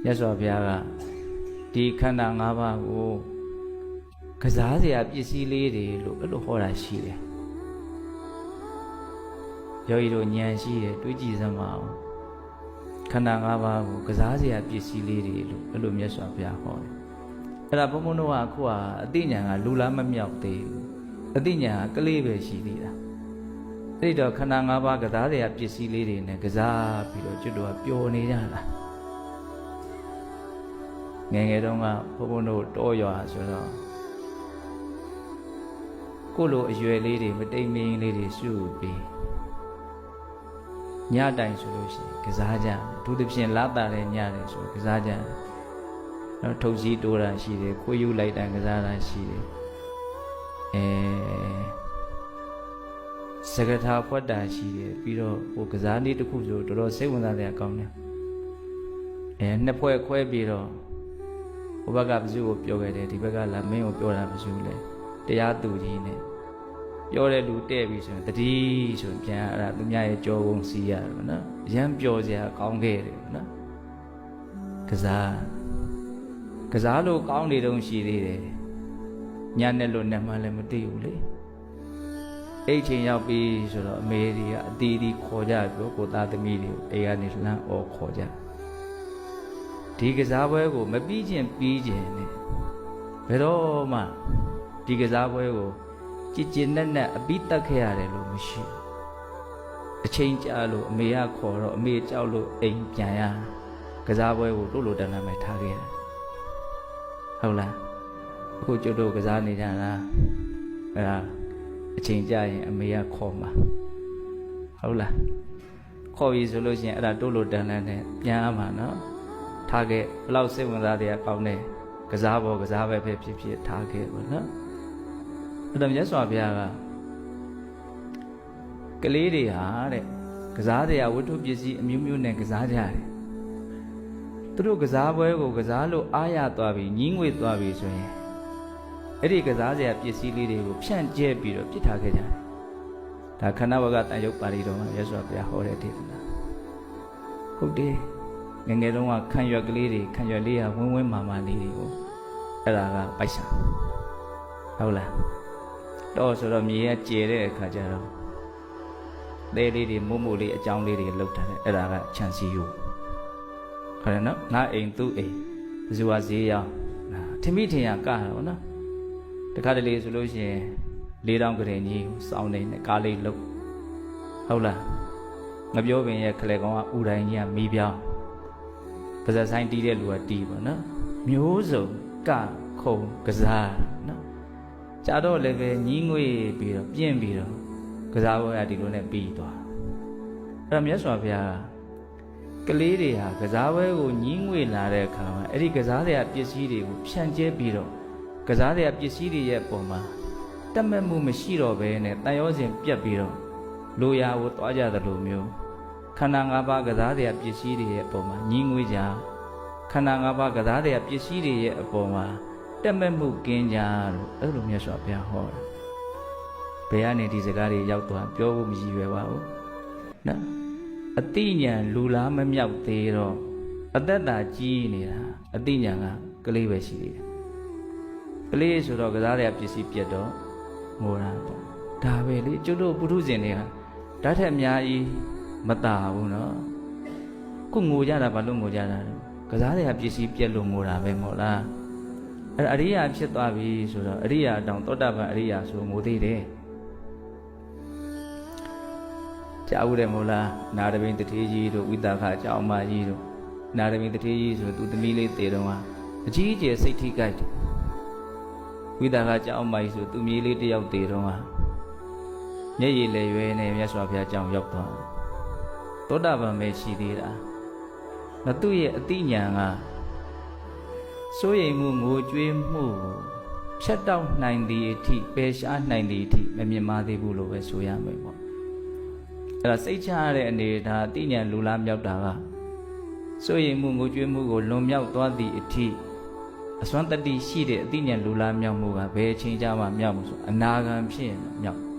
မြတ်စွာဘုရားကဒီခန္ဓာ၅ပါးကိုကစားစရာပစ္စည်းလေးတွေလို့အဲ့လိုဟောတာရှိတယ်ယောဂီတို့ဉာဏ်ရှိတယ်တွေးကြည့်စမ်းပါဦးခန္ဓာ၅ပါးကိုကစားစရာပစ္စည်းလေးတွေလို့အဲ့လိုမြတ်စွာဘုရားဟောတယ်အဲ့ဒါဘုန်းဘုန်းတို့ကအခုကအသိဉာဏ်ကလူလားမမြောက်သေးဘူးအသိဉာဏ်ကကလေးပဲရှိသေးတာအဲ့တော့ခန္ဓာ၅ပါးကစားစရာပစ္စည်းလေးတွေနဲ့ကစားပြီးတော့ကျွတ်တော့ပျော်နေကြတာငယ်ငယ်တုန်းကဘုန်းဘုန်းတို့တောရွာဆိုတော့ကိုလိုအရွယ်လေးတွေမတိမ်မင်းလေးတွေစုပြီးညတိုင်ဆိုလို့ရှိရင်ကစားကြတယ်အထူးသဖြင့်လာတာတဲ့ညတယ်ဆိုကစားကြတယ်နော်ထုတ်စည်းတိုးတာရှိတယ်ခွေးယူလိုက်တာကစားတာရှိတယ်စကထာဖွက်တာရှိတယ်ပြီးတော့ဟိုကစားနည်းတစ်ခုဆိုတော်တော်စိတ်ဝင်စားတဲ့အကောင်းတယ်နှစ်ဖွဲ့ခွဲပြီးတော့ဟိုဘက်ကဘယ်သူကိုပြောခဲ့တယ်ဒီဘက်ကလာမင်းကိုပြောတာဘယ်သူလဲတရားသူကြီးနဲ့ပြောတဲ့လူတဲ့ပြီဆိုရင်တတိဆိုရင်ပြန်အဲ့ဒါသူများရဲ့ကြောကုန်စီးရတယ်နော်အရန်ပျော်စရာကောင်းခဲ့တယ်နော်ကစားလို့ကောင်းနေတုံးရှိသေးတယ်ညနဲ့လို့နဲ့မှလည်းမသိဘူးလေအဲ့ချိန်ရောက်ပြီဆိုတော့အမေတွေကအတီးတီးခေါ်ကြပြီးကိုသားသမီးတွေကိုအိမ်ကနေလှမ်းအော်ခေါ်ကြဒီကစားပွဲကိုမပြီးခြင်းပြီးခြင်းနဲ့ဘယ်တော့မှဒီကစားပွဲကိုကြည်ကျင်နဲ့အပြီးတက်ခဲ့ရတယ်လို့မရှိအချိန်ကြာလို့အမေကခေါ်တော့အမေကြောက်လို့အိမ်ပြန်ရကစားပွဲကိုတို့လိုတန်းတန်းပဲထားခဲ့ရတယ်ဟုတ်လားအခုကျွတ်တို့ကစားနေကြလားအဲ့ဒါအချိန်ကြာရင်အမေကခေါ်မှာဟုတ်လားခေါ်ပြီဆိုလို့ရှိရင်အဲ့ဒါတို့လိုတန်းတန်းနဲ့ပြန်ရမှာနော်ထားခဲ့ဘလောက်စိတ်ဝင်စားတဲ့ကောင်းတဲ့ကစားပေါ်ကစားပဲဖြစ်ဖြစ်ထားခဲ့ပါနော်အဲ့တော့မြတ်စွာဘုရားကကလေးတွေဟာတဲ့ကစားတရားဝတ္ထုပစ္စည်းအမျိုးမျိုးနဲ့ကစားကြတယ်သူတို့ကစားပွဲကိုကစားလို့အားရသွားပြီညင်းငွေသွားပြီဆိုရင်အဲ့ဒီကစားစရာပစ္စည်းလေးတွေကိုဖြန့်ကျဲပြီးတော့ပြစ်ထားခဲ့ကြတယ်ဒါခန္ဓာဝကတန်ရုပ်ပါဠိတော်မှာမြတ်စွာဘုရားဟောတဲ့ဒေသနာဟုတ်တယ်ငယ်ငယ်တုန်းကခံရွက်ကလေးတွေခံရွက်လေးကဝင်းဝင်းမာမာလေးတွေကိုအဲ့ဒါကပိုက်ဆံဟုတ်လားတော့ဆိုတော့မြေကကျဲတဲ့အခါကျတော့သဲလေးတွေမို့မို့လေးအကြောင်းလေးတွေလှုပ်ထားတယ်အဲ့ဒါကခြံစည်းရိုးဟုတ်တယ်နော်ငါအိမ်သူ့အိမ်ဘယ်သူကဈေးရောက်ထင်မိထင်ရကတာပေါ့နော်တခါတလေဆိုလို့ရှိရင်4000ကရင်ကြီးစောင်းနေတဲ့ကားလေးလှုပ်ဟုတ်လားငပြောပင်ရဲ့ခလေကောင်ကဥတိုင်းကြီးကမီးပြောင်းပါဇက်ဆိုင်တီးတဲ့လူကတီးပေါ့နော်မျိုးစုံကခုံကစားနော်ကြာတော့လည်းပဲညီးငွေပြီးတော့ပြင့်ပြီးတော့ကစားပွဲကဒီလိုနဲ့ပြီးသွားအဲ့တော့မြတ်စွာဘုရားကလေးတွေဟာကစားပွဲကိုညီးငွေလာတဲ့အခါမှာအဲ့ဒီကစားစရာပစ္စည်းတွေကိုဖြန့်ကျဲပြီးတော့ကစားစရာပစ္စည်းတွေရဲ့ပုံမှာတတ်မဲ့မှုမရှိတော့ဘဲနဲ့တန်ရောစဉ်ပြတ်ပြီးတော့လိုရာကိုတွားကြသလိုမျိုးခန္ဓာ၅ပါးကစားစရာပစ္စည်းတွေရဲ့ပုံမှာညီးငွေကြခန္ဓာ၅ပါးကစားစရာပစ္စည်းတွေရဲ့အပေါ်မှာတက်မဲ့မှုကင်းကြလို့အဲ့လိုမြတ်စွာဘုရားဟောတယ်ဘယ်ကနေဒီစကားတွေရောက်သွားပြောဖို့မရည်ရွယ်ပါဘူးနော်အတိညာလူလားမမြောက်သေးတော့အသက်တာကြီးနေတာအတိညာကကလေးပဲရှိသေးတယ်ကလေးဆိုတော့ကစားရပစ္စည်းပြတ်တော့ငိုတာပေါ့ဒါပဲလေကျွတ်တို့ပုထုဇဉ်တွေကဓာတ်ထက်အများကြီးမတာဘူးနော်ခုငိုကြတာဘာလို့ငိုကြတာလဲကစားရပစ္စည်းပြတ်လို့ငိုတာပဲမဟုတ်လားအဲ့အရိယာဖြစ်သွားပြီဆိုတော့အရိယာတောင်သောတာပန်အရိယာဆိုငိုသေးတယ်ကြားဦးတယ်မဟုတ်လားနာရဘိန်တထေးကြီးတို့ဝိသခအကြောင်းမကြီးတို့နာရဘိန်တထေးကြီးဆိုသူသမီးလေးတေတော့အကြီးကျယ်စိတ်ထိကြိုက်တယ်ဝိသခအကြောင်းမကြီးဆိုသူမြေးလေးတယောက်တေတော့မျက်ရည်လေရွယ်နဲ့မြတ်စွာဘုရားအကြောင်းရောက်သွားသောတာပန်ပဲရှိသေးတာမသူ့ရဲ့အတိညာကစိုးရိမ်မှုငိုကြွေးမှုဖြတ်တောက်နိုင်သည့်အထိပယ်ရှားနိုင်သည့်အထိမမြင်မာသေးဘူးလို့ပဲဆိုရမယ်ပေါ့အဲ့ဒါစိတ်ချရတဲ့အနေဒါအတိညာလူလားမြောက်တာကစိုးရိမ်မှုငိုကြွေးမှုကိုလွန်မြောက်သွားသည့်အထိအစွမ်းတတ္တိရှိတဲ့အတိညာလူလားမြောက်မှုကဘယ်အချိန်ကြမှမြောက်မှုဆိုအနာဂံဖြစ်ရင်မြောက်